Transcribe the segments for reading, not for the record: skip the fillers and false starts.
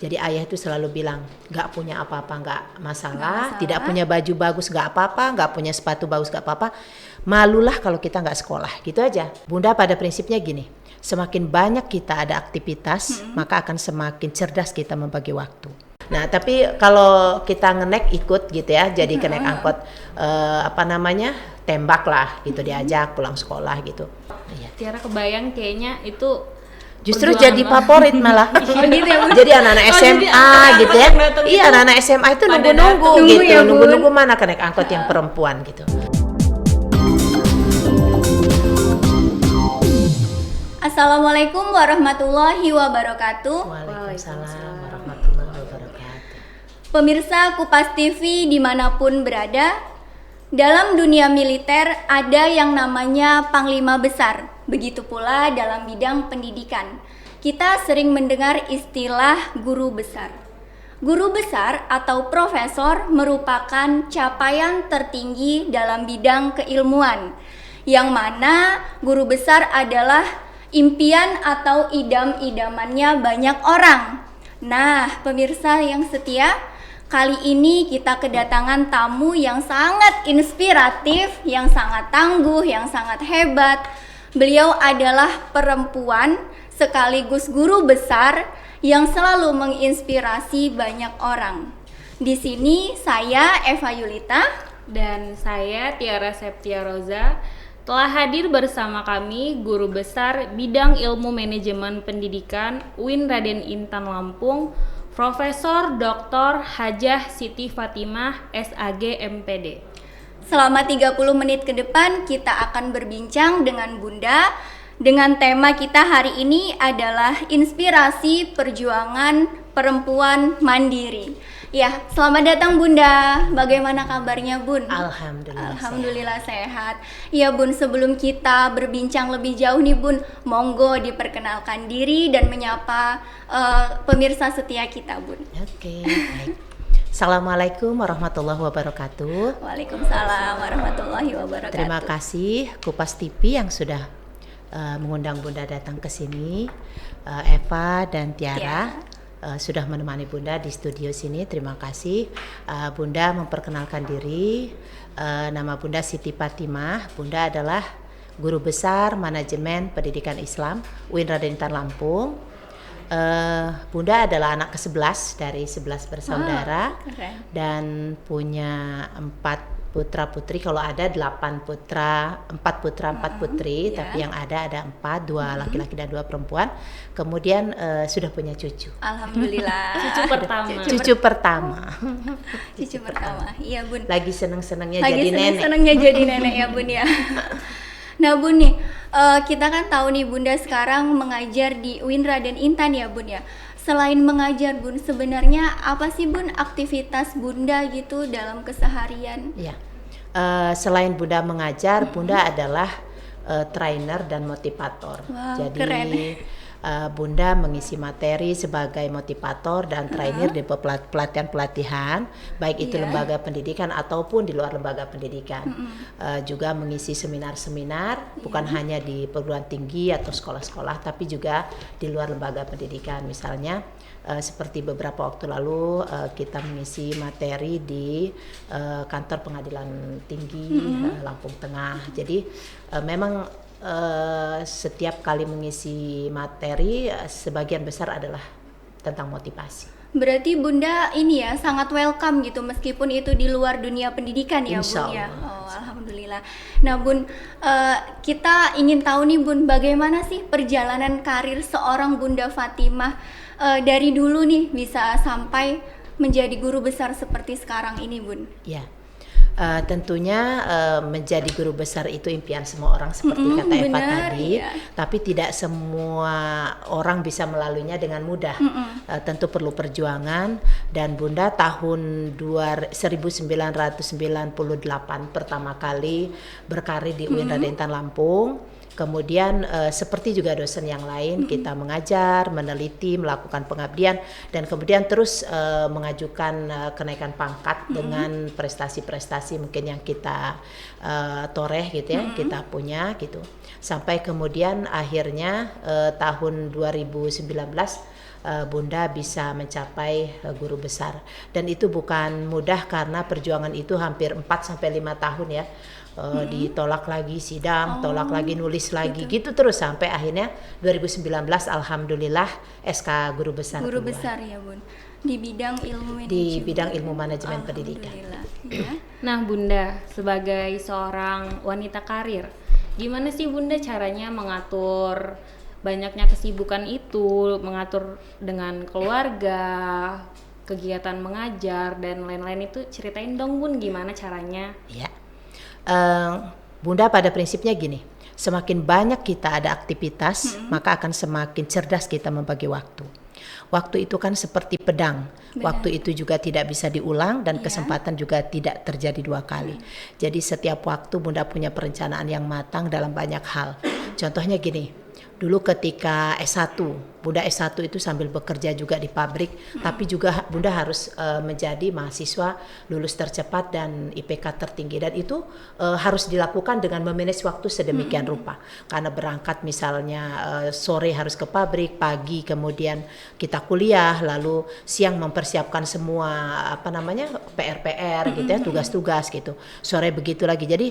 Jadi ayah itu selalu bilang, nggak punya apa-apa nggak masalah, tidak punya baju bagus nggak apa-apa, nggak punya sepatu bagus nggak apa-apa, malulah kalau kita nggak sekolah, gitu aja. Bunda pada prinsipnya gini, semakin banyak kita ada aktivitas, maka akan semakin cerdas kita membagi waktu. Nah, tapi kalau kita ngenek ikut gitu ya, jadi kenek angkot tembak lah gitu, diajak pulang sekolah gitu. Tiara kebayang kayaknya itu Justru jadi favorit malah. gitu ya, Jadi anak-anak SMA gitu ya. Iya, anak-anak SMA itu nunggu-nunggu gitu, ya, nunggu-nunggu mana kenek angkot yang perempuan gitu. Assalamualaikum warahmatullahi wabarakatuh. Waalaikumsalam warahmatullahi wabarakatuh. Pemirsa Kupas TV dimanapun berada, dalam dunia militer ada yang namanya Panglima Besar. Begitu pula dalam bidang pendidikan. Kita sering mendengar istilah guru besar. Guru besar atau profesor merupakan capaian tertinggi dalam bidang keilmuan, yang mana guru besar adalah impian atau idam-idamannya banyak orang. Nah, pemirsa yang setia, kali ini kita kedatangan tamu yang sangat inspiratif, yang sangat tangguh, yang sangat hebat. Beliau adalah perempuan sekaligus guru besar yang selalu menginspirasi banyak orang. Di sini saya Eva Yulita dan saya Tiara Septiaroza telah hadir bersama kami guru besar bidang ilmu manajemen pendidikan UIN Raden Intan Lampung, Profesor Dr. Hajah Siti Fatimah SAG MPD. Selama 30 menit ke depan kita akan berbincang dengan Bunda dengan tema kita hari ini adalah inspirasi perjuangan perempuan mandiri. Ya, selamat datang Bunda. Bagaimana kabarnya Bun? Alhamdulillah sehat. Ya Bun, sebelum kita berbincang lebih jauh nih Bun, monggo diperkenalkan diri dan menyapa pemirsa setia kita Bun. Oke, baik. Assalamualaikum warahmatullahi wabarakatuh. Waalaikumsalam warahmatullahi wabarakatuh. Terima kasih Kupas TV yang sudah mengundang Bunda datang ke sini. Eva dan Tiara sudah menemani Bunda di studio sini. Terima kasih. Bunda memperkenalkan diri. Nama Bunda Siti Fatimah. Bunda adalah guru besar manajemen pendidikan Islam UIN Raden Intan Lampung. Bunda adalah anak ke-11 dari 11 bersaudara dan punya 4 putra putri. Kalau ada 8 putra, 4 putra, 4 putri, tapi yang ada 4, 2 laki-laki dan 2 perempuan. Kemudian sudah punya cucu. Alhamdulillah. Cucu pertama. Iya Bun. Lagi seneng-senengnya jadi nenek. Seneng-senengnya jadi nenek ya Bun ya. Nah Bun nih, kita kan tahu nih Bunda sekarang mengajar di UIN Raden Intan ya Bun ya. Selain mengajar Bun, sebenarnya apa sih Bun aktivitas Bunda gitu dalam keseharian? Ya, selain Bunda mengajar, Bunda adalah trainer dan motivator. Wow, jadi keren. Bunda mengisi materi sebagai motivator dan trainer di pelatihan-pelatihan, baik itu lembaga pendidikan ataupun di luar lembaga pendidikan. Juga mengisi seminar-seminar, bukan hanya di perguruan tinggi atau sekolah-sekolah, tapi juga di luar lembaga pendidikan. Misalnya seperti beberapa waktu lalu kita mengisi materi di kantor pengadilan tinggi Lampung Tengah. Jadi memang setiap kali mengisi materi sebagian besar adalah tentang motivasi. Berarti Bunda ini ya sangat welcome gitu meskipun itu di luar dunia pendidikan ya Bun ya. Oh, alhamdulillah. Nah Bun, kita ingin tahu nih Bun, bagaimana sih perjalanan karir seorang Bunda Fatimah dari dulu nih bisa sampai menjadi guru besar seperti sekarang ini Bun? Ya. Tentunya menjadi guru besar itu impian semua orang seperti kata Eva tadi, tapi tidak semua orang bisa melaluinya dengan mudah. Tentu perlu perjuangan, dan Bunda tahun 1998 pertama kali berkarir di UIN Raden Intan Lampung. Kemudian seperti juga dosen yang lain, kita mengajar, meneliti, melakukan pengabdian, dan kemudian terus mengajukan kenaikan pangkat dengan prestasi-prestasi mungkin yang kita toreh gitu ya, kita punya gitu. Sampai kemudian akhirnya tahun 2019 Bunda bisa mencapai guru besar. Dan itu bukan mudah karena perjuangan itu hampir 4 sampai 5 tahun ya. Ditolak lagi sidang, tolak lagi, nulis lagi, gitu terus sampai akhirnya 2019 alhamdulillah SK guru besar. Guru besar ya Bun. Di bidang ilmu manajemen. Di bidang ilmu manajemen pendidikan. Ya. Nah Bunda, sebagai seorang wanita karir, gimana sih Bunda caranya mengatur banyaknya kesibukan itu, mengatur dengan keluarga, kegiatan mengajar dan lain-lain itu, ceritain dong Bun gimana caranya? Ya, Bunda pada prinsipnya gini, semakin banyak kita ada aktivitas, maka akan semakin cerdas kita membagi waktu. Waktu itu kan seperti pedang. Benar. Waktu itu juga tidak bisa diulang dan kesempatan juga tidak terjadi 2 kali. Jadi setiap waktu Bunda punya perencanaan yang matang dalam banyak hal. Contohnya gini, dulu ketika S1, Bunda S1 itu sambil bekerja juga di pabrik, tapi juga Bunda harus menjadi mahasiswa lulus tercepat dan IPK tertinggi, dan itu harus dilakukan dengan memanage waktu sedemikian rupa. Karena berangkat misalnya sore harus ke pabrik, pagi kemudian kita kuliah, lalu siang mempersiapkan semua PR gitu ya, tugas-tugas gitu. Sore begitu lagi. Jadi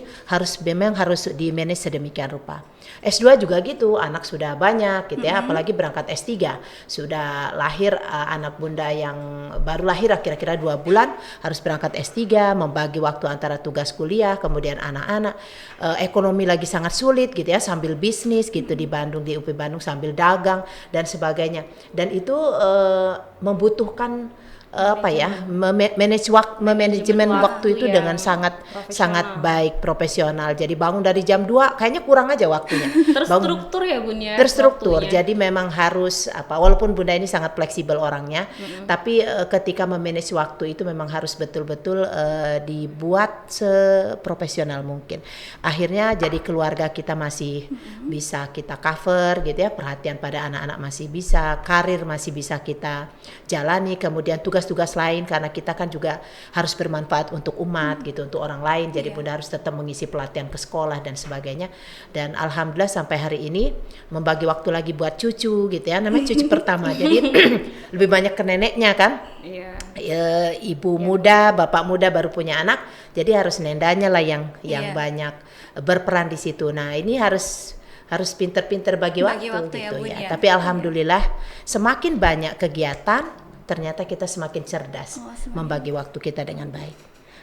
memang harus di manage sedemikian rupa. S2 juga gitu, anak sudah banyak gitu ya, apalagi berangkat S3 sudah lahir anak Bunda yang baru lahir kira-kira 2 bulan harus berangkat S3, membagi waktu antara tugas kuliah kemudian anak-anak, ekonomi lagi sangat sulit gitu ya, sambil bisnis gitu di Bandung, di UP Bandung sambil dagang dan sebagainya, dan itu membutuhkan manajemen waktu itu dengan sangat baik, profesional. Jadi bangun dari jam 2 kayaknya kurang aja waktunya. Terstruktur ya Bun ya. Terstruktur. Waktunya. Jadi memang harus walaupun Bunda ini sangat fleksibel orangnya, tapi ketika memanage waktu itu memang harus betul-betul dibuat seprofesional mungkin. Akhirnya jadi keluarga kita masih bisa kita cover gitu ya, perhatian pada anak-anak masih bisa, karir masih bisa kita jalani, kemudian tugas-tugas lain karena kita kan juga harus bermanfaat untuk umat gitu, untuk orang lain. Jadi Bunda harus tetap mengisi pelatihan ke sekolah dan sebagainya. Dan alhamdulillah sampai hari ini membagi waktu lagi buat cucu gitu ya, namanya cucu pertama. Jadi lebih banyak ke neneknya kan. Ibu muda, bapak muda baru punya anak, jadi harus nendanya lah yang banyak berperan di situ. Nah, ini harus pinter-pinter bagi waktu gitu ya. Tapi alhamdulillah semakin banyak kegiatan, ternyata kita semakin cerdas membagi waktu kita dengan baik.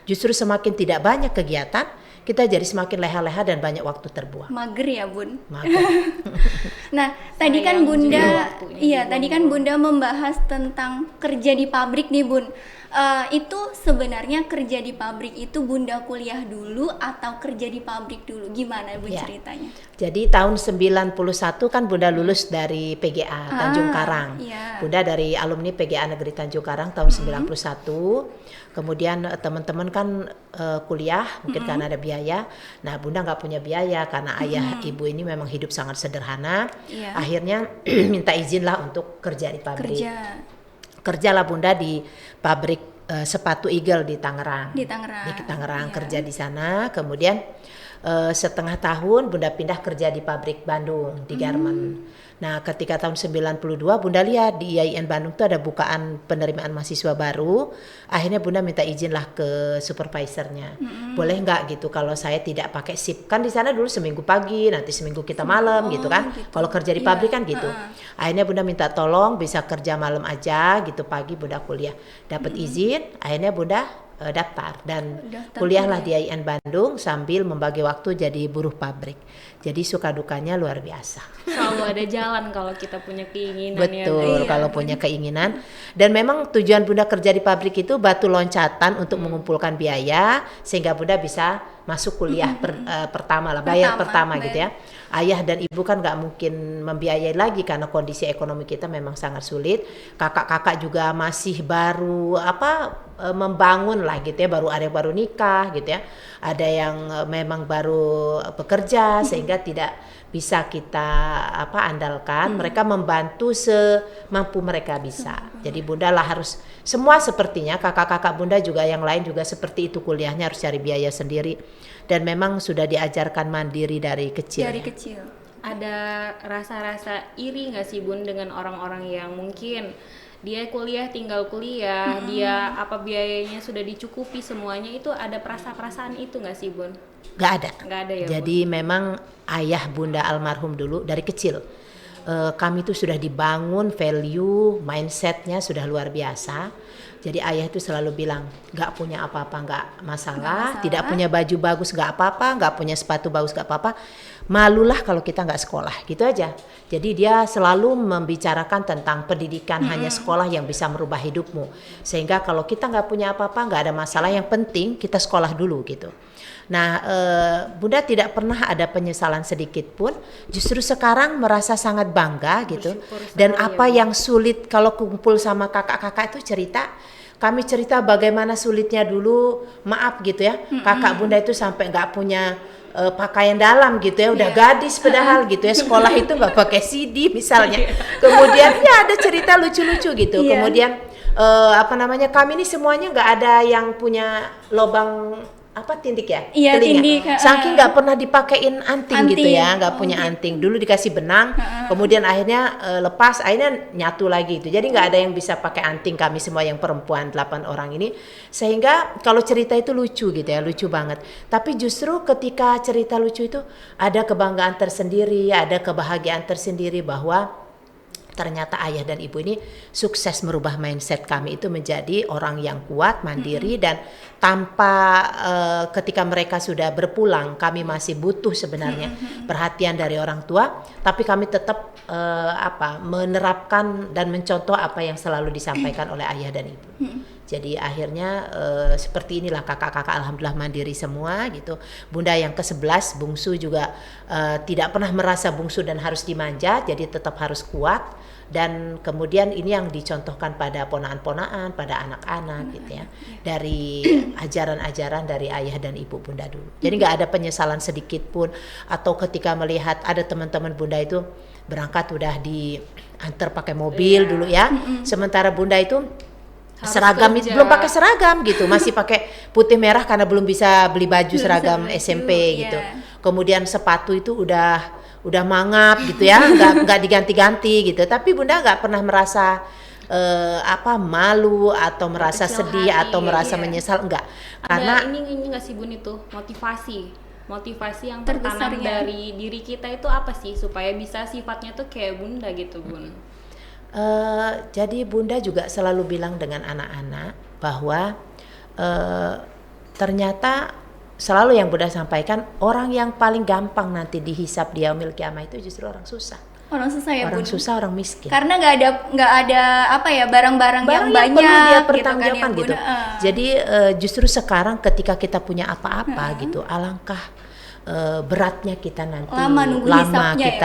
Justru semakin tidak banyak kegiatan, kita jadi semakin leha-leha dan banyak waktu terbuang. Mager ya Bun. Mager. Nah, tadi kan Bunda membahas tentang kerja di pabrik nih Bun. Itu sebenarnya kerja di pabrik itu Bunda kuliah dulu atau kerja di pabrik dulu? Gimana Bun ceritanya? Jadi tahun 91 kan Bunda lulus dari PGA Tanjung Karang. Bunda dari alumni PGA Negeri Tanjung Karang tahun 91. Kemudian teman-teman kan kuliah mungkin karena ada biaya. Nah, Bunda nggak punya biaya karena ayah ibu ini memang hidup sangat sederhana. Akhirnya minta izin lah untuk kerja di pabrik. Kerjalah Bunda di pabrik sepatu Eagle di Tangerang. Di Tangerang kerja di sana. Kemudian setengah tahun Bunda pindah kerja di pabrik Bandung di Garmen. Nah, ketika tahun 92 Bunda lihat di IAIN Bandung itu ada bukaan penerimaan mahasiswa baru. Akhirnya Bunda minta izin lah ke supervisornya. Boleh nggak gitu kalau saya tidak pakai shift? Kan di sana dulu seminggu pagi, nanti seminggu kita malam gitu kan. Kalau kerja di pabrik kan gitu. Akhirnya Bunda minta tolong bisa kerja malam aja gitu, pagi Bunda kuliah. Dapat izin, akhirnya Bunda daftar dan kuliahlah di IAIN Bandung sambil membagi waktu jadi buruh pabrik. Jadi suka dukanya luar biasa. Selalu ada jalan kalau kita punya keinginan. Betul, kalau punya keinginan. Dan memang tujuan Bunda kerja di pabrik itu batu loncatan untuk mengumpulkan biaya sehingga Bunda bisa masuk kuliah pertama lah, bayar pertama gitu ya. Ayah dan ibu kan nggak mungkin membiayai lagi karena kondisi ekonomi kita memang sangat sulit. Kakak-kakak juga masih baru membangun lah gitu ya, ada yang baru nikah gitu ya, ada yang memang baru bekerja sehingga tidak bisa kita andalkan. Mereka membantu semampu mereka bisa. Jadi Bunda lah harus semua sepertinya kakak-kakak Bunda juga yang lain juga seperti itu, kuliahnya harus cari biaya sendiri dan memang sudah diajarkan mandiri dari kecil. ada rasa-rasa iri nggak sih Bun dengan orang-orang yang mungkin dia kuliah tinggal kuliah, dia apa biayanya sudah dicukupi semuanya, itu ada perasaan itu nggak sih Bun? Nggak ada. Nggak ada ya Jadi memang ayah bunda almarhum dulu dari kecil kami itu sudah dibangun value, mindsetnya sudah luar biasa. Jadi ayah itu selalu bilang nggak punya apa-apa nggak masalah, tidak punya baju bagus nggak apa-apa, nggak punya sepatu bagus nggak apa-apa, malulah kalau kita nggak sekolah, gitu aja. Jadi dia selalu membicarakan tentang pendidikan, hanya sekolah yang bisa merubah hidupmu. Sehingga kalau kita nggak punya apa-apa nggak ada masalah, yang penting kita sekolah dulu gitu. Nah, Bunda tidak pernah ada penyesalan sedikit pun. Justru sekarang merasa sangat bangga gitu. Dan apa yang sulit kalau kumpul sama kakak-kakak itu cerita. Kami cerita bagaimana sulitnya dulu. Maaf gitu ya, kakak Bunda itu sampai nggak punya pakaian dalam gitu ya, udah gadis padahal gitu ya, sekolah itu nggak pakai CD misalnya. Kemudian ya ada cerita lucu-lucu gitu. Kemudian kami ini semuanya nggak ada yang punya lobang tindik ya, iya, telinga. tindik, Saking nggak pernah dipakein anting gitu ya, nggak punya anting. Dulu dikasih benang, kemudian akhirnya lepas, akhirnya nyatu lagi itu. Jadi nggak ada yang bisa pakai anting, kami semua yang perempuan 8 orang ini. Sehingga kalau cerita itu lucu gitu ya, lucu banget. Tapi justru ketika cerita lucu itu ada kebanggaan tersendiri, ada kebahagiaan tersendiri bahwa ternyata ayah dan ibu ini sukses merubah mindset kami itu menjadi orang yang kuat, mandiri, dan tanpa ketika mereka sudah berpulang, kami masih butuh sebenarnya perhatian dari orang tua, tapi kami tetap menerapkan dan mencontoh apa yang selalu disampaikan oleh ayah dan ibu. Jadi akhirnya seperti inilah kakak-kakak alhamdulillah mandiri semua gitu. Bunda yang ke-11 bungsu juga tidak pernah merasa bungsu dan harus dimanja, jadi tetap harus kuat. Dan kemudian ini yang dicontohkan pada ponaan-ponaan, pada anak-anak gitu ya, dari ajaran-ajaran dari ayah dan ibu Bunda dulu. Jadi nggak ada penyesalan sedikit pun, atau ketika melihat ada teman-teman Bunda itu berangkat udah diantar pakai mobil dulu ya, sementara Bunda itu harus seragam itu belum pakai seragam gitu, masih pakai putih merah karena belum bisa beli baju seragam SMP gitu. Kemudian sepatu itu udah mangap gitu ya, nggak diganti-ganti gitu. Tapi Bunda nggak pernah merasa malu atau merasa sedih atau merasa menyesal, enggak. Karena ini nggak sih Bun, itu motivasi yang tertanam dari diri kita itu apa sih supaya bisa sifatnya tuh kayak Bunda gitu Bun? Jadi Bunda juga selalu bilang dengan anak-anak bahwa ternyata selalu yang Bunda sampaikan, orang yang paling gampang nanti dihisab di yaumil kiamah itu justru orang susah. Orang susah ya, orang Bun? Susah, orang miskin. Karena nggak ada barang-barang yang banyak perlu dia gitu pertanggungjawaban kan, gitu. Jadi justru sekarang ketika kita punya apa-apa gitu, alangkah beratnya kita nanti lama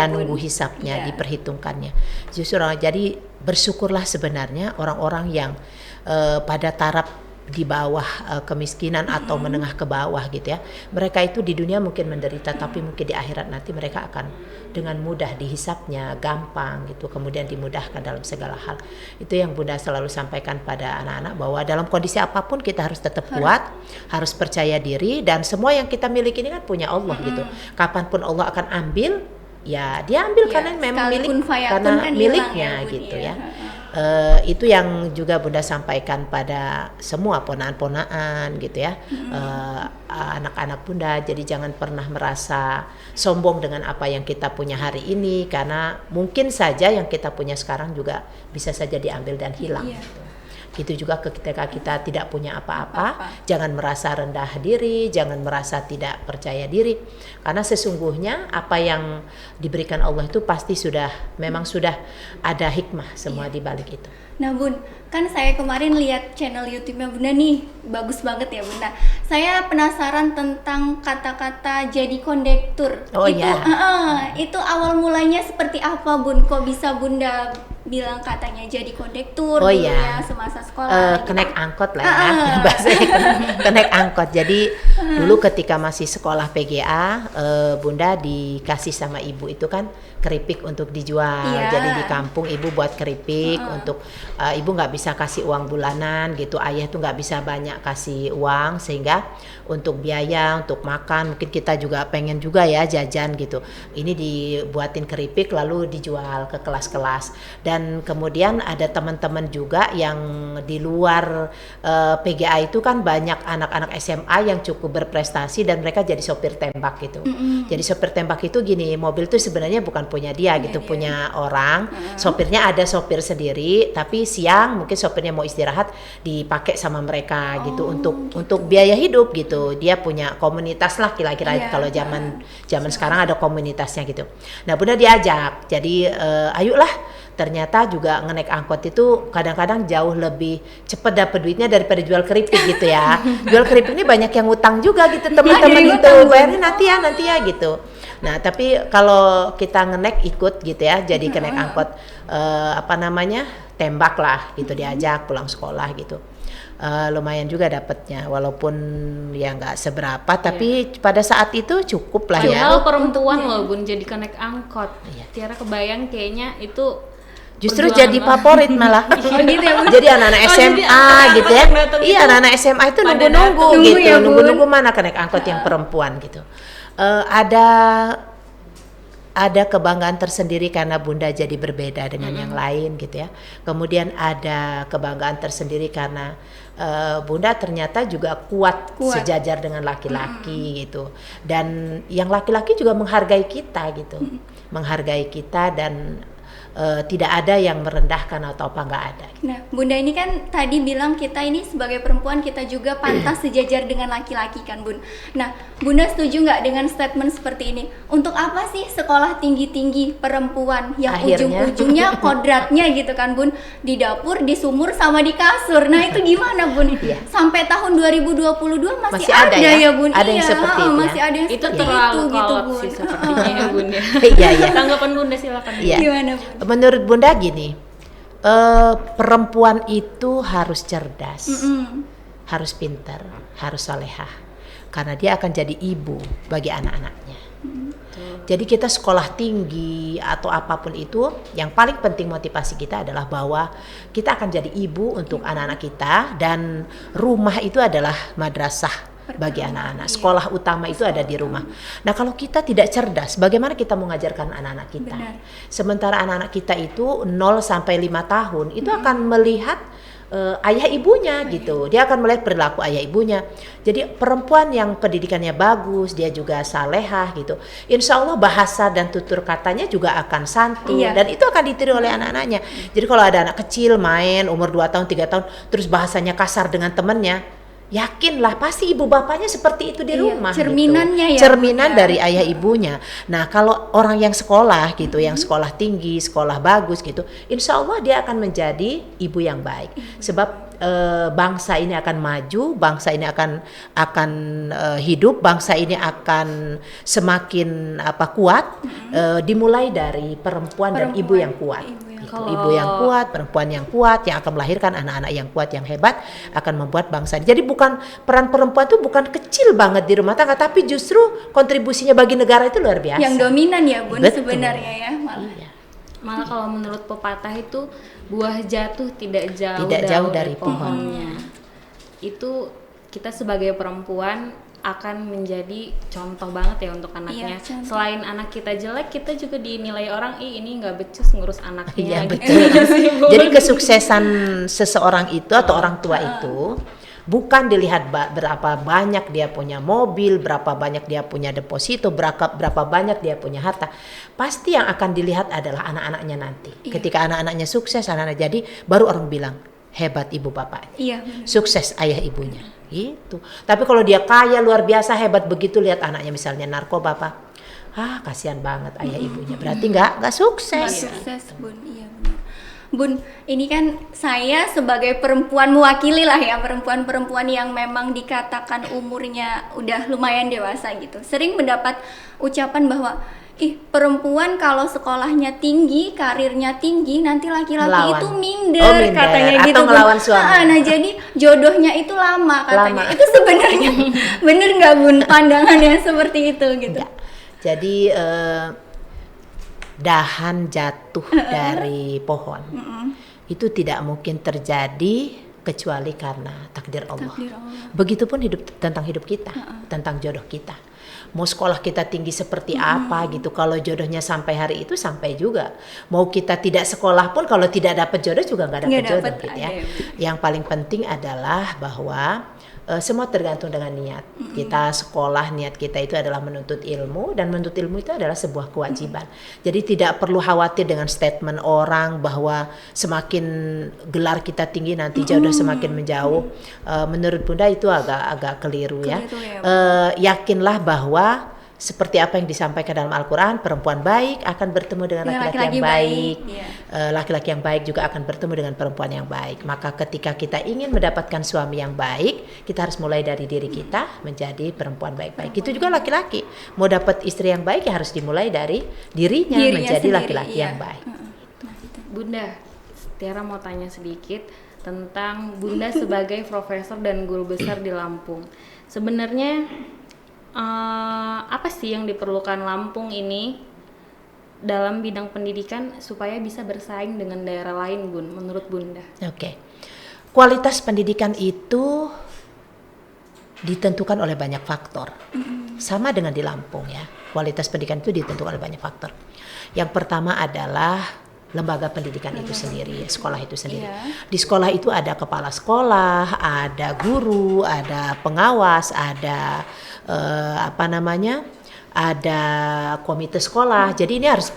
nunggu hisapnya, diperhitungkannya. Justru jadi bersyukurlah sebenarnya orang-orang yang pada taraf di bawah kemiskinan atau menengah ke bawah gitu ya. Mereka itu di dunia mungkin menderita, tapi mungkin di akhirat nanti mereka akan dengan mudah dihisapnya, gampang gitu, kemudian dimudahkan dalam segala hal. Itu yang Bunda selalu sampaikan pada anak-anak, bahwa dalam kondisi apapun kita harus tetap kuat, harus percaya diri, dan semua yang kita miliki ini kan punya Allah gitu. Kapanpun Allah akan ambil, ya dia ambil karena memang miliknya gitu ya. Itu yang juga Bunda sampaikan pada semua ponaan-ponaan gitu ya, anak-anak Bunda. Jadi jangan pernah merasa sombong dengan apa yang kita punya hari ini, karena mungkin saja yang kita punya sekarang juga bisa saja diambil dan hilang gitu. Gitu juga ketika kita tidak punya apa-apa, jangan merasa rendah diri, jangan merasa tidak percaya diri, karena sesungguhnya apa yang diberikan Allah itu pasti memang sudah ada hikmah semua di balik itu. Nah Bun, kan saya kemarin lihat channel YouTube-nya Bunda nih, bagus banget ya Bunda. Saya penasaran tentang kata-kata jadi kondektur. Itu awal mulanya seperti apa Bun? Kok bisa Bunda bilang katanya jadi kondektur ya semasa sekolah? Kenaik angkot lah ya, bahasanya kenaik angkot. Jadi Dulu ketika masih sekolah PGA, Bunda dikasih sama ibu itu kan keripik untuk dijual. Iya. Jadi di kampung ibu buat keripik untuk ibu nggak bisa kasih uang bulanan gitu. Ayah tuh nggak bisa banyak kasih uang, sehingga untuk biaya untuk makan mungkin kita juga pengen juga ya jajan gitu. Ini dibuatin keripik lalu dijual ke kelas-kelas. Dan kemudian ada teman-teman juga yang di luar PGA itu kan banyak anak-anak SMA yang cukup berprestasi dan mereka jadi sopir tembak gitu. Jadi sopir tembak itu gini, mobil tuh sebenarnya bukan punya dia gitu, punya orang. Sopirnya ada sopir sendiri, tapi siang mungkin sopirnya mau istirahat dipakai sama mereka gitu untuk biaya hidup gitu. Dia punya komunitas lah kira-kira kalau zaman sekarang ada komunitasnya gitu. Nah, Bunda diajak. Jadi ayolah. Ternyata juga ngenaik angkot itu kadang-kadang jauh lebih cepat dapat duitnya daripada jual keripik gitu ya. Jual keripik ini banyak yang utang juga gitu teman-teman itu. Bayarnya nanti ya gitu. Nah, tapi kalau kita ngenaik ikut gitu ya, jadi kenaik angkot tembak lah gitu, diajak pulang sekolah gitu. Lumayan juga dapatnya walaupun ya nggak seberapa, tapi pada saat itu cukup lah ya. Padahal perempuan loh Bun jadi naik angkot. Tiara kebayang kayaknya itu justru jadi favorit malah. Gitu ya, Bu? Jadi anak-anak SMA gitu ya. Iya, anak-anak SMA itu nunggu-nunggu gitu, ya, Bun? nunggu-nunggu mana kenaik angkot yang perempuan gitu. Ada kebanggaan tersendiri karena Bunda jadi berbeda dengan yang lain gitu ya. Kemudian ada kebanggaan tersendiri karena Bunda ternyata juga kuat sejajar dengan laki-laki gitu. Dan yang laki-laki juga menghargai kita gitu. Menghargai kita dan tidak ada yang merendahkan atau apa, nggak ada. Nah, Bunda ini kan tadi bilang kita ini sebagai perempuan kita juga pantas sejajar dengan laki-laki kan, Bun. Nah, Bunda setuju nggak dengan statement seperti ini? Untuk apa sih sekolah tinggi-tinggi perempuan yang Akhirnya. ujung-ujungnya kodratnya gitu kan, Bun? Di dapur, di sumur, sama di kasur. Nah, itu gimana, Bun? Iya. Sampai tahun 2022 masih ada ya, Bun? Ada yang Iya, seperti itu ya? masih ada yang itu seperti terlalu itu gitu, kolot Bun. sih sepertinya ya Bun ya. Iya. Tanggapan Bunda silakan. Iya. Gimana, Bun? Menurut Bunda gini, perempuan itu harus cerdas, harus pintar, harus salehah, karena dia akan jadi ibu bagi anak-anaknya. Jadi kita sekolah tinggi atau apapun itu, yang paling penting motivasi kita adalah bahwa kita akan jadi ibu untuk anak-anak kita, dan rumah itu adalah madrasah bagi anak-anak. Sekolah utama itu ada di rumah. Nah, kalau kita tidak cerdas, bagaimana kita mengajarkan anak-anak kita? Benar. Sementara anak-anak kita itu 0 sampai 5 tahun itu akan melihat ayah ibunya gitu. Dia akan melihat perilaku ayah ibunya. Jadi perempuan yang pendidikannya bagus, dia juga salehah gitu. Insya Allah bahasa dan tutur katanya juga akan santun, dan itu akan ditiru oleh anak-anaknya. Jadi kalau ada anak kecil main umur 2 tahun, 3 tahun terus bahasanya kasar dengan temannya, yakinlah pasti ibu bapaknya seperti itu di rumah. Cerminannya gitu. ya. Cerminan dari ayah ibunya. Nah, kalau orang yang sekolah gitu, yang sekolah tinggi, sekolah bagus gitu, insya Allah dia akan menjadi ibu yang baik. Sebab bangsa ini akan maju, bangsa ini akan hidup, bangsa ini akan semakin kuat. Dimulai dari perempuan dan ibu yang kuat. Ibu yang kuat, perempuan yang kuat, yang akan melahirkan anak-anak yang kuat, yang hebat, akan membuat bangsa. Jadi bukan peran perempuan itu bukan kecil banget di rumah tangga, tapi justru kontribusinya bagi negara itu luar biasa. Yang dominan ya, Bun. Betul. Sebenarnya ya. Malah. Iya. Malah kalau menurut pepatah itu buah jatuh tidak jauh dari pohonnya. Itu kita sebagai perempuan akan menjadi contoh banget ya untuk anaknya. Iya, Selain anak kita jelek, kita juga dinilai orang, ini nggak becus ngurus anaknya. Iya, gitu. betul. Jadi kesuksesan seseorang itu atau orang tua itu bukan dilihat berapa banyak dia punya mobil, berapa banyak dia punya deposito, berapa banyak dia punya harta. Pasti yang akan dilihat adalah anak-anaknya nanti. Iya. Ketika anak-anaknya sukses, anak-anak jadi, baru orang bilang hebat ibu bapaknya. Iya. Sukses ayah ibunya. Gitu. Tapi kalau dia kaya luar biasa hebat begitu, lihat anaknya misalnya narkoba, Pak. Kasihan banget ayah ibunya. Berarti nggak sukses. Nggak sukses, Bun. Iya benar. Bun, ini kan saya sebagai perempuan mewakili lah ya, perempuan-perempuan yang memang dikatakan umurnya udah lumayan dewasa gitu. Sering mendapat ucapan bahwa perempuan kalau sekolahnya tinggi, karirnya tinggi, nanti laki-laki Melawan. itu minder, katanya atau gitu Bun. ngelawan suami. Nah jadi jodohnya itu lama katanya. Itu sebenarnya bener nggak Bun pandangan yang seperti itu gitu? Enggak. Jadi dahan jatuh dari pohon itu tidak mungkin terjadi kecuali karena takdir Allah. Begitupun tentang hidup kita, tentang jodoh kita. Mau sekolah kita tinggi seperti apa gitu, kalau jodohnya sampai hari itu sampai juga. Mau kita tidak sekolah pun kalau tidak dapat jodoh juga nggak dapat jodoh gitu ya. Yang paling penting adalah bahwa semua tergantung dengan niat. Kita sekolah, niat kita itu adalah menuntut ilmu, dan menuntut ilmu itu adalah sebuah kewajiban. Jadi tidak perlu khawatir dengan statement orang bahwa semakin gelar kita tinggi nanti jodoh semakin menjauh. Menurut Bunda itu agak keliru ya. Yakinlah bahwa seperti apa yang disampaikan dalam Al-Quran, perempuan baik akan bertemu dengan laki-laki yang baik. Laki-laki yang baik juga akan bertemu dengan perempuan yang baik. Maka ketika kita ingin mendapatkan suami yang baik, kita harus mulai dari diri kita menjadi perempuan baik-baik. Itu juga laki-laki. Mau dapat istri yang baik ya harus dimulai dari dirinya menjadi sendiri, laki-laki yang baik. Bunda, Tiara mau tanya sedikit tentang Bunda sebagai profesor dan guru besar di Lampung. Sebenarnya apa sih yang diperlukan Lampung ini dalam bidang pendidikan supaya bisa bersaing dengan daerah lain, Bun, menurut Bunda? Oke. Kualitas pendidikan itu ditentukan oleh banyak faktor. Sama dengan di Lampung ya. Kualitas pendidikan itu ditentukan oleh banyak faktor. Yang pertama adalah lembaga pendidikan itu sendiri, sekolah itu sendiri. Di sekolah itu ada kepala sekolah, ada guru, ada pengawas, ada ada komite sekolah. Jadi ini harus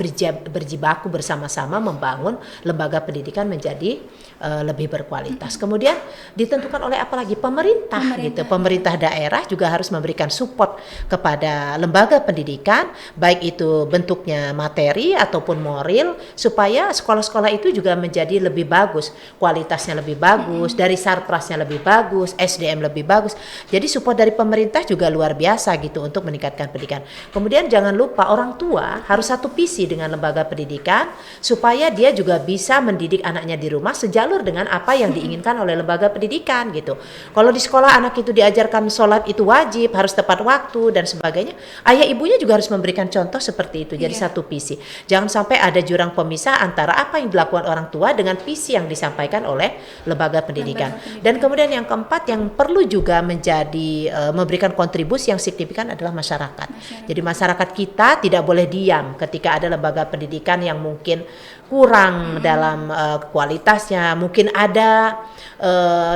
berjibaku bersama-sama membangun lembaga pendidikan menjadi lebih berkualitas. Kemudian ditentukan oleh apalagi pemerintah gitu. Pemerintah daerah juga harus memberikan support kepada lembaga pendidikan, baik itu bentuknya materi ataupun moral, supaya sekolah-sekolah itu juga menjadi lebih bagus, kualitasnya lebih bagus, dari sarprasnya lebih bagus, SDM lebih bagus. Jadi support dari pemerintah juga luar biasa gitu untuk meningkatkan pendidikan. Kemudian jangan lupa orang tua harus satu visi dengan lembaga pendidikan supaya dia juga bisa mendidik anaknya di rumah sejalur dengan apa yang diinginkan oleh lembaga pendidikan gitu. Kalau di sekolah anak itu diajarkan sholat itu wajib, harus tepat waktu dan sebagainya, ayah ibunya juga harus memberikan contoh seperti itu. Jadi satu visi. Jangan sampai ada jurang pemisah antara apa yang dilakukan orang tua dengan visi yang disampaikan oleh lembaga pendidikan. Dan kemudian yang keempat yang perlu juga menjadi memberikan kontribusi yang signifikan adalah masyarakat. Jadi masyarakat kita tidak boleh diam ketika ada lembaga pendidikan yang mungkin kurang dalam kualitasnya, mungkin ada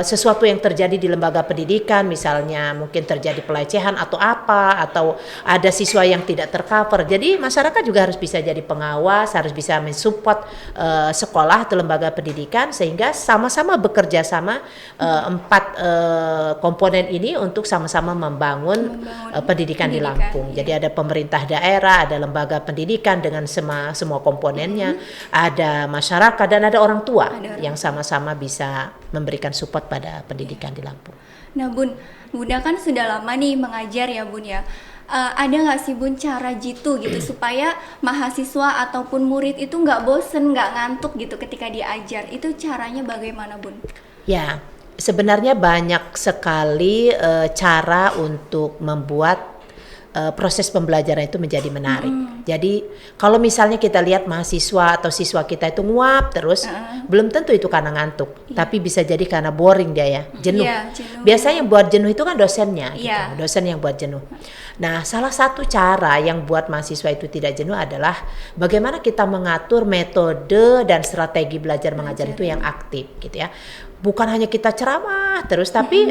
sesuatu yang terjadi di lembaga pendidikan, misalnya mungkin terjadi pelecehan atau apa, atau ada siswa yang tidak tercover. Jadi masyarakat juga harus bisa jadi pengawas, harus bisa mensupport sekolah atau lembaga pendidikan sehingga sama-sama bekerja sama empat komponen ini untuk sama-sama membangun pendidikan di Lampung. Jadi ada pemerintah daerah, ada lembaga pendidikan dengan semua komponennya, ada masyarakat dan ada orang tua yang sama-sama bisa memberikan support pada pendidikan di Lampung. Nah Bunda kan sudah lama nih mengajar ya Bun ya. Ada nggak sih Bun cara jitu gitu supaya mahasiswa ataupun murid itu nggak bosen, nggak ngantuk gitu ketika diajar? Itu caranya bagaimana Bun? Ya, sebenarnya banyak sekali cara untuk membuat proses pembelajaran itu menjadi menarik. Jadi kalau misalnya kita lihat mahasiswa atau siswa kita itu nguap terus, belum tentu itu karena ngantuk, tapi bisa jadi karena boring dia ya, jenuh. Biasanya yang buat jenuh itu kan dosennya, gitu. Dosen yang buat jenuh. Nah, salah satu cara yang buat mahasiswa itu tidak jenuh adalah bagaimana kita mengatur metode dan strategi belajar mengajar itu yang aktif, gitu ya. Bukan hanya kita ceramah terus, tapi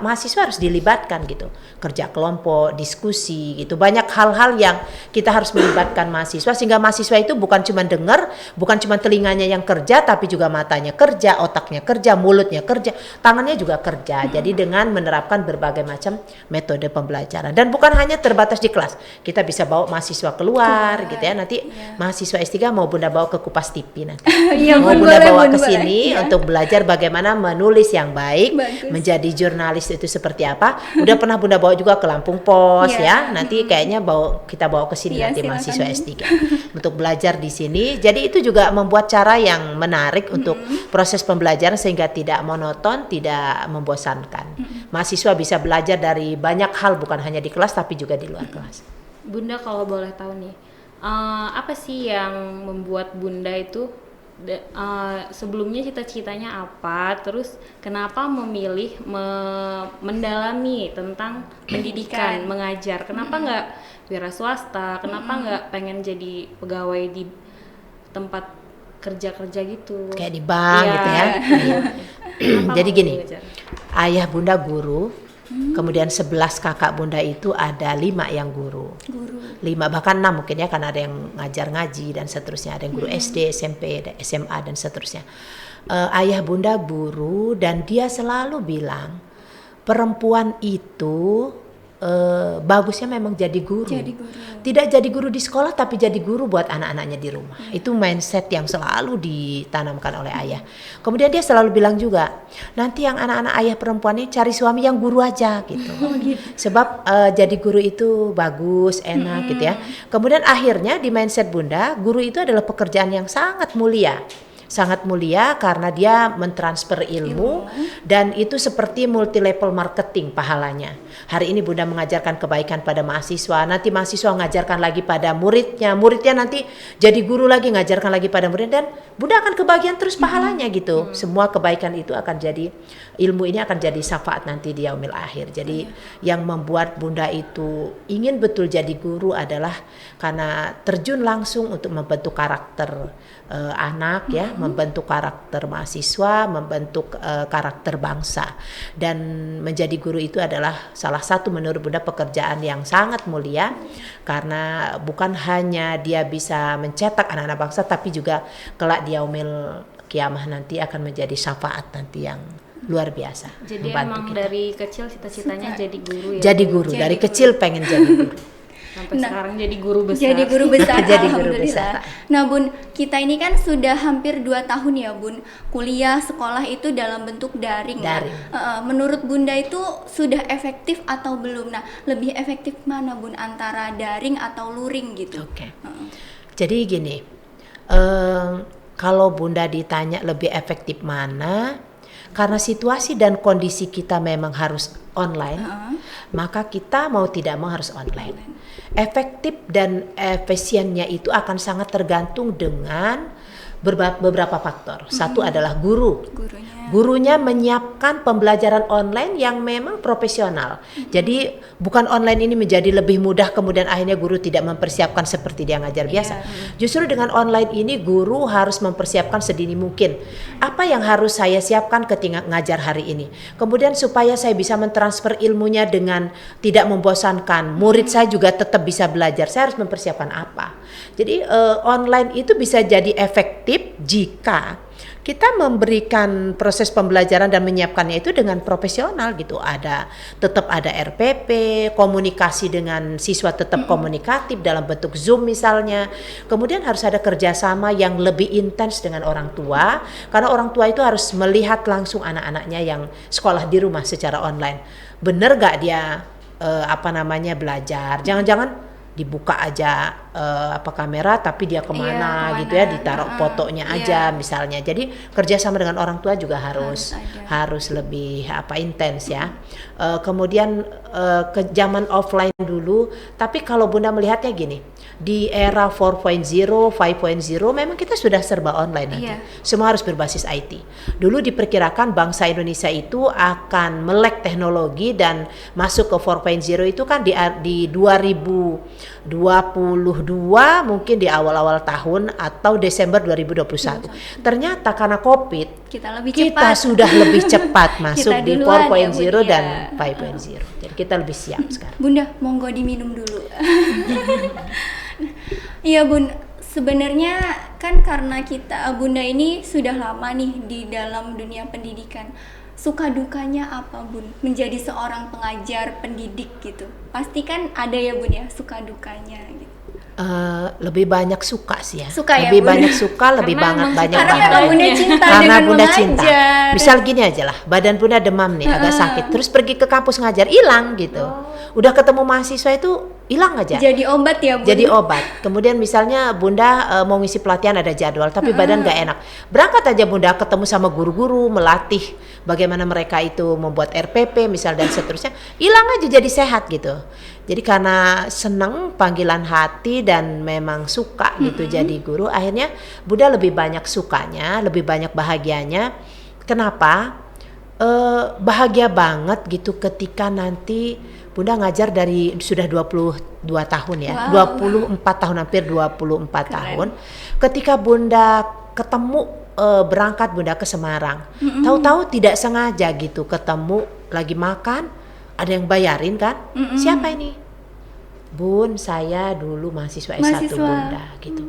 mahasiswa harus dilibatkan gitu, kerja kelompok, diskusi gitu, banyak hal-hal yang kita harus melibatkan mahasiswa sehingga mahasiswa itu bukan cuma dengar, bukan cuma telinganya yang kerja, tapi juga matanya kerja, otaknya kerja, mulutnya kerja, tangannya juga kerja. Jadi dengan menerapkan berbagai macam metode pembelajaran dan bukan hanya terbatas di kelas, kita bisa bawa mahasiswa keluar gitu ya. Nanti mahasiswa S3 mau Bunda bawa ke Kupas TV nanti, mau Bunda bawa ke sini untuk belajar bagaimana menulis yang baik, Bagus. menjadi jurnalis itu seperti apa. Udah pernah Bunda bawa juga ke Lampung Pos ya. Nanti kayaknya kita bawa ke sini nanti silakan. mahasiswa S3 untuk belajar di sini. Jadi itu juga membuat cara yang menarik untuk proses pembelajaran sehingga tidak monoton, tidak membosankan. Mahasiswa bisa belajar dari banyak hal, bukan hanya di kelas tapi juga di luar kelas. Bunda kalau boleh tahu nih, apa sih yang membuat Bunda itu sebelumnya cita-citanya apa, terus kenapa memilih mendalami tentang pendidikan, mengajar, kenapa nggak wira swasta, kenapa nggak pengen jadi pegawai di tempat kerja gitu, Kayak di bank gitu ya. Kenapa Jadi mau gini, mengajar? ayah Bunda guru, kemudian 11 kakak Bunda itu ada 5 yang guru. 5 bahkan 6 mungkin ya, karena ada yang ngajar ngaji dan seterusnya, ada yang guru SD, SMP, SMA dan seterusnya. Ayah Bunda guru dan dia selalu bilang perempuan itu bagusnya memang jadi guru. Tidak jadi guru di sekolah tapi jadi guru buat anak-anaknya di rumah. Itu mindset yang selalu ditanamkan oleh ayah. Kemudian dia selalu bilang juga, nanti yang anak-anak ayah perempuan ini cari suami yang guru aja gitu. Sebab jadi guru itu bagus, enak gitu ya. Kemudian akhirnya di mindset Bunda, guru itu adalah pekerjaan yang sangat mulia. Sangat mulia karena dia mentransfer ilmu dan itu seperti multi level marketing pahalanya. Hari ini Bunda mengajarkan kebaikan pada mahasiswa, nanti mahasiswa mengajarkan lagi pada muridnya nanti jadi guru lagi ngajarkan lagi pada murid, dan Bunda akan kebagian terus pahalanya gitu. Semua kebaikan itu akan jadi, ilmu ini akan jadi syafaat nanti di yaumil akhir. Jadi yang membuat Bunda itu ingin betul jadi guru adalah karena terjun langsung untuk membentuk karakter anak ya, membentuk karakter mahasiswa, membentuk karakter bangsa. Dan menjadi guru itu adalah salah satu menurut Bunda pekerjaan yang sangat mulia, karena bukan hanya dia bisa mencetak anak-anak bangsa tapi juga kelak di yaumil kiamah nanti akan menjadi syafaat nanti yang luar biasa. Jadi emang kita. dari kecil cita-citanya jadi guru ya? Jadi guru, dari kecil pengen jadi guru. Sampai sekarang jadi guru besar. Jadi guru besar, Jadi guru alhamdulillah. besar. Nah Bun, kita ini kan sudah hampir 2 tahun ya Bun, kuliah, sekolah itu dalam bentuk daring. Daring. Menurut Bunda itu sudah efektif atau belum? Nah, lebih efektif mana Bun, antara daring atau luring gitu? Oke. Jadi gini, kalau Bunda ditanya lebih efektif mana, karena situasi dan kondisi kita memang harus online, maka kita mau tidak mau harus online. Efektif dan efisiennya itu akan sangat tergantung dengan beberapa faktor. Satu adalah gurunya menyiapkan pembelajaran online yang memang profesional. Jadi bukan online ini menjadi lebih mudah kemudian akhirnya guru tidak mempersiapkan seperti dia ngajar biasa. Justru dengan online ini guru harus mempersiapkan sedini mungkin. Apa yang harus saya siapkan ketika ngajar hari ini? Kemudian supaya saya bisa mentransfer ilmunya dengan tidak membosankan, murid saya juga tetap bisa belajar, saya harus mempersiapkan apa? Jadi online itu bisa jadi efektif jika kita memberikan proses pembelajaran dan menyiapkannya itu dengan profesional gitu. Tetap ada RPP, komunikasi dengan siswa tetap komunikatif dalam bentuk Zoom misalnya. Kemudian harus ada kerjasama yang lebih intens dengan orang tua, karena orang tua itu harus melihat langsung anak-anaknya yang sekolah di rumah secara online. Bener gak dia belajar? Jangan-jangan dibuka aja kamera tapi dia kemana gitu ya, ditaruh fotonya aja misalnya. Jadi kerjasama dengan orang tua juga harus lebih intens ya. Kemudian ke zaman offline dulu, tapi kalau Bunda melihatnya gini, di era 4.0, 5.0 memang kita sudah serba online nanti. Semua harus berbasis IT. Dulu diperkirakan bangsa Indonesia itu akan melek teknologi dan masuk ke 4.0 itu kan di 2022 mungkin di awal-awal tahun atau Desember 2021. Ternyata karena Covid kita sudah lebih cepat masuk di 4.0 dan 5.0. Jadi kita lebih siap sekarang. Bunda, monggo diminum dulu. Iya Bun, sebenarnya kan karena Bunda ini sudah lama nih di dalam dunia pendidikan. Suka dukanya apa Bun menjadi seorang pengajar pendidik gitu? Pasti kan ada ya Bun ya suka dukanya gitu. Lebih banyak suka sih ya. Suka ya, lebih Bun? banyak suka, lebih Karena banyak Karena bahagia. memang Bunda cinta Karena dengan Bunda cinta. mengajar. Misal gini aja lah, badan Bunda demam nih, agak sakit, terus pergi ke kampus ngajar, hilang gitu. Udah ketemu mahasiswa itu hilang aja. Jadi obat ya, Bun? Jadi obat. Kemudian misalnya Bunda mau ngisi pelatihan, ada jadwal, tapi badan gak enak. Berangkat aja Bunda ketemu sama guru-guru, melatih bagaimana mereka itu membuat RPP misal dan seterusnya. Hilang aja jadi sehat gitu. Jadi karena senang panggilan hati dan memang suka gitu jadi guru, akhirnya Bunda lebih banyak sukanya, lebih banyak bahagianya. Kenapa? Bahagia banget gitu ketika nanti Bunda ngajar dari sudah 22 tahun ya. Wow. 24 tahun, hampir 24 tahun. Ketika Bunda ketemu berangkat Bunda ke Semarang. Tahu-tahu tidak sengaja gitu ketemu lagi makan, ada yang bayarin kan? Siapa ini? Bun, saya dulu mahasiswa S1 Mahasiswa. Bunda gitu.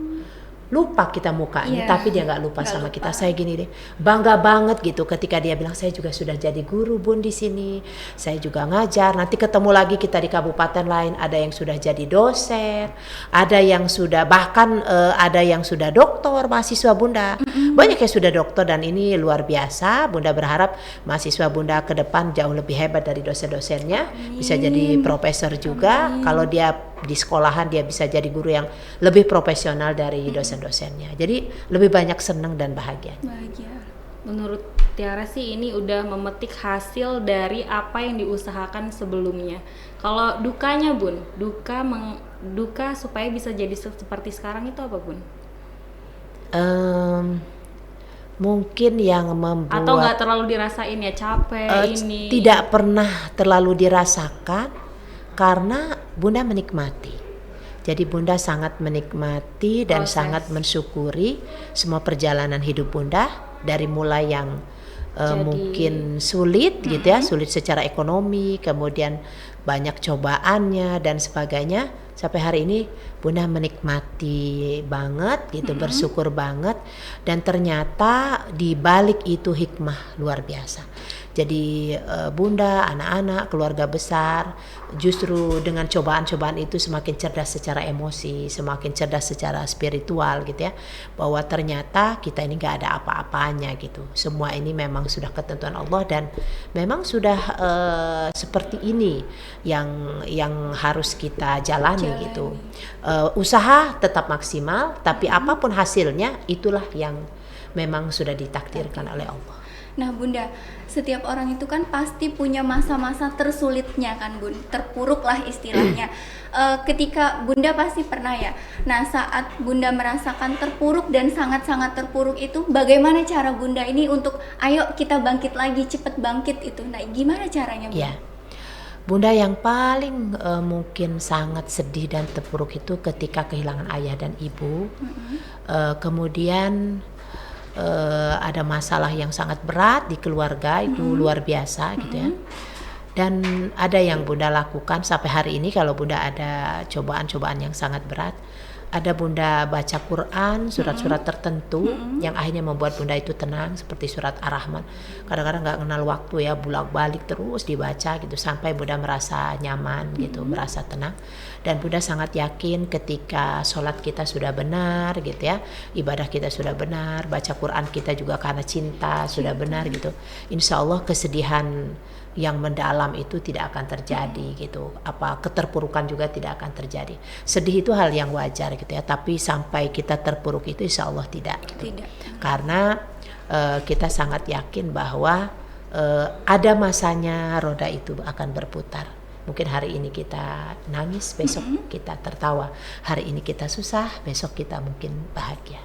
Lupa kita mukanya, Iya. tapi dia nggak lupa Nggak sama lupa. kita. Saya gini deh, bangga banget gitu ketika dia bilang saya juga sudah jadi guru Bun di sini. Saya juga ngajar. Nanti ketemu lagi kita di kabupaten lain, ada yang sudah jadi dosen, ada yang sudah bahkan ada yang sudah doktor mahasiswa Bunda. Banyak yang sudah doktor dan ini luar biasa. Bunda berharap mahasiswa Bunda ke depan jauh lebih hebat dari dosen-dosennya, bisa jadi profesor juga. Kalau dia di sekolahan dia bisa jadi guru yang lebih profesional dari dosen-dosennya. Jadi lebih banyak senang dan bahagia. Bahagia. Menurut Tiara sih ini udah memetik hasil dari apa yang diusahakan sebelumnya. Kalau dukanya Bun, duka supaya bisa jadi seperti sekarang itu apa Bun? Mungkin yang membuat Atau nggak terlalu dirasain ya capek ini? tidak pernah terlalu dirasakan karena Bunda menikmati. Jadi Bunda sangat menikmati dan Proses. sangat mensyukuri semua perjalanan hidup Bunda dari mulai yang mungkin sulit gitu ya, sulit secara ekonomi, kemudian banyak cobaannya dan sebagainya, sampai hari ini Bunda menikmati banget gitu, bersyukur banget, dan ternyata di balik itu hikmah luar biasa. Jadi Bunda, anak-anak, keluarga besar justru dengan cobaan-cobaan itu semakin cerdas secara emosi, semakin cerdas secara spiritual gitu ya, bahwa ternyata kita ini gak ada apa-apanya gitu. Semua ini memang sudah ketentuan Allah dan memang sudah seperti ini yang harus kita jalani gitu. Usaha tetap maksimal, tapi apapun hasilnya itulah yang memang sudah ditakdirkan oleh Allah. Nah Bunda, setiap orang itu kan pasti punya masa-masa tersulitnya kan Bun, terpuruk lah istilahnya. Ketika Bunda pasti pernah ya. Nah saat Bunda merasakan terpuruk dan sangat-sangat terpuruk itu, bagaimana cara Bunda ini untuk ayo kita bangkit lagi, cepet bangkit itu. Nah gimana caranya Bun? Ya, Bunda yang paling mungkin sangat sedih dan terpuruk itu ketika kehilangan ayah dan ibu. Kemudian ada masalah yang sangat berat di keluarga, itu luar biasa gitu ya. Dan ada yang Bunda lakukan sampai hari ini, kalau Bunda ada cobaan-cobaan yang sangat berat, ada Bunda baca Quran, surat-surat tertentu yang akhirnya membuat Bunda itu tenang, seperti surat Ar-Rahman. Kadang-kadang gak kenal waktu ya, bolak-balik terus dibaca gitu sampai Bunda merasa nyaman gitu, merasa tenang. Dan Bunda sangat yakin ketika sholat kita sudah benar gitu ya, ibadah kita sudah benar, baca Quran kita juga karena cinta sudah benar gitu, insya Allah kesedihan yang mendalam itu tidak akan terjadi gitu, keterpurukan juga tidak akan terjadi. Sedih itu hal yang wajar gitu ya, tapi sampai kita terpuruk itu insya Allah tidak gitu. Tidak. Karena kita sangat yakin bahwa ada masanya roda itu akan berputar. Mungkin hari ini kita nangis, besok kita tertawa. Hari ini kita susah, besok kita mungkin bahagia.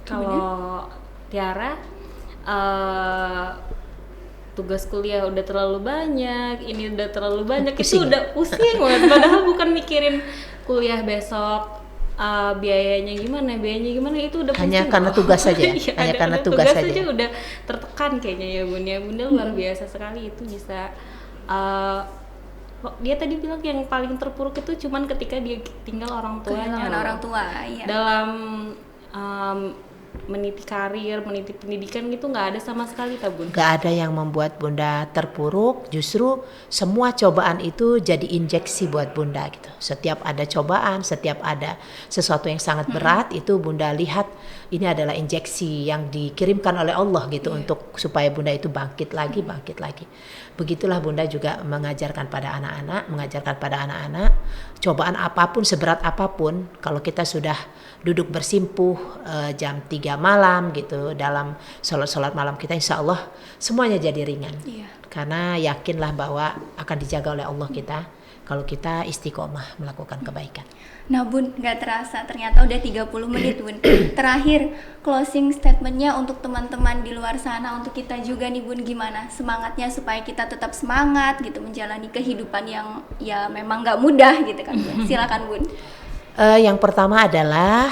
Kalau Tiara tugas kuliah udah terlalu banyak, ini udah terlalu banyak, Pusing. itu udah pusing banget. Padahal bukan mikirin kuliah besok, biayanya gimana, itu udah Hanya pusing karena loh. tugas saja ya? Iya, Hanya karena udah tugas saja. udah tertekan kayaknya ya Bun ya. Bunda luar biasa sekali itu bisa. Dia tadi bilang yang paling terpuruk itu cuman ketika dia tinggal orang tuanya. Kehilangan loh. orang tua, iya. Dalam meniti karir, meniti pendidikan gitu nggak ada sama sekali ta Bun? Gak ada yang membuat Bunda terpuruk, justru semua cobaan itu jadi injeksi buat Bunda gitu. Setiap ada cobaan, setiap ada sesuatu yang sangat berat, itu Bunda lihat ini adalah injeksi yang dikirimkan oleh Allah gitu untuk supaya Bunda itu bangkit lagi. Begitulah Bunda juga mengajarkan pada anak-anak, cobaan apapun, seberat apapun, kalau kita sudah duduk bersimpuh jam 3 malam gitu dalam sholat malam kita, insya Allah semuanya jadi ringan. Karena yakinlah bahwa akan dijaga oleh Allah kita kalau kita istiqomah melakukan kebaikan. Nah Bun, gak terasa ternyata udah 30 menit Bun. Terakhir, closing statementnya untuk teman-teman di luar sana, untuk kita juga nih Bun, gimana semangatnya supaya kita tetap semangat gitu menjalani kehidupan yang ya memang gak mudah gitu kan Bun. Silakan Bun. Yang pertama adalah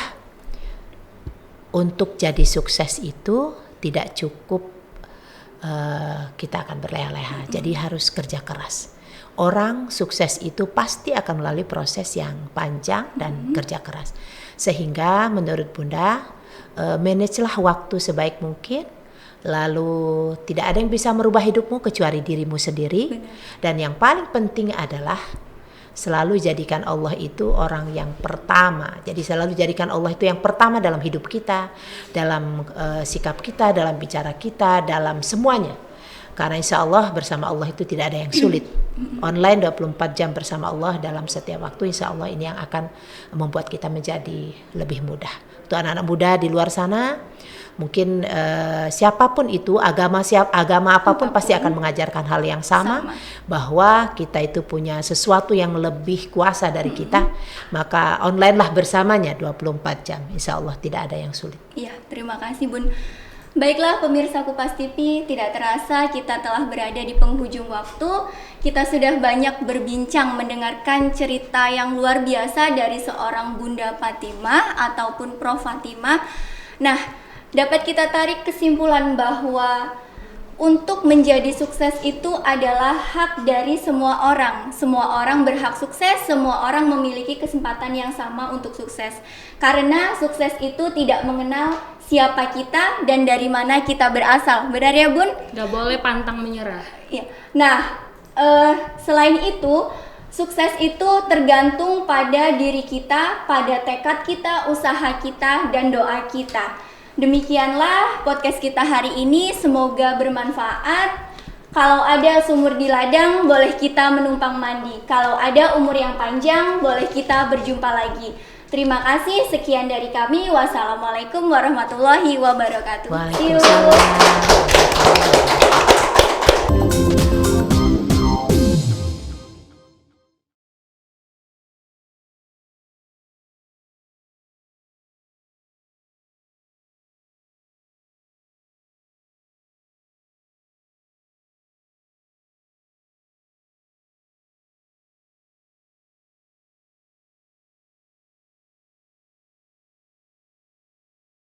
untuk jadi sukses itu tidak cukup kita akan berleha-leha, jadi harus kerja keras. Orang sukses itu pasti akan melalui proses yang panjang dan kerja keras. Sehingga menurut Bunda, manajelah waktu sebaik mungkin. Lalu tidak ada yang bisa merubah hidupmu kecuali dirimu sendiri. Dan yang paling penting adalah selalu jadikan Allah itu orang yang pertama. Jadi selalu jadikan Allah itu yang pertama dalam hidup kita, dalam sikap kita, dalam bicara kita, dalam semuanya. Karena insya Allah bersama Allah itu tidak ada yang sulit. Online 24 jam bersama Allah dalam setiap waktu, insya Allah ini yang akan membuat kita menjadi lebih mudah. Untuk anak-anak muda di luar sana, mungkin siapapun itu, agama apapun pasti akan mengajarkan hal yang sama. Bahwa kita itu punya sesuatu yang lebih kuasa dari kita. Maka online lah bersamanya 24 jam. Insya Allah tidak ada yang sulit. Iya, terima kasih Bun. Baiklah pemirsa Kupas TV, tidak terasa kita telah berada di penghujung waktu. Kita sudah banyak berbincang mendengarkan cerita yang luar biasa dari seorang Bunda Fatimah ataupun Prof Fatimah. Nah, dapat kita tarik kesimpulan bahwa untuk menjadi sukses itu adalah hak dari semua orang. Semua orang berhak sukses, semua orang memiliki kesempatan yang sama untuk sukses. Karena sukses itu tidak mengenal siapa kita dan dari mana kita berasal. Benar ya Bun? Gak boleh pantang menyerah. Iya. Nah, selain itu, sukses itu tergantung pada diri kita, pada tekad kita, usaha kita, dan doa kita. Demikianlah podcast kita hari ini, semoga bermanfaat. Kalau ada sumur di ladang, boleh kita menumpang mandi. Kalau ada umur yang panjang, boleh kita berjumpa lagi. Terima kasih, sekian dari kami. Wassalamualaikum warahmatullahi wabarakatuh. Waalaikumsalam.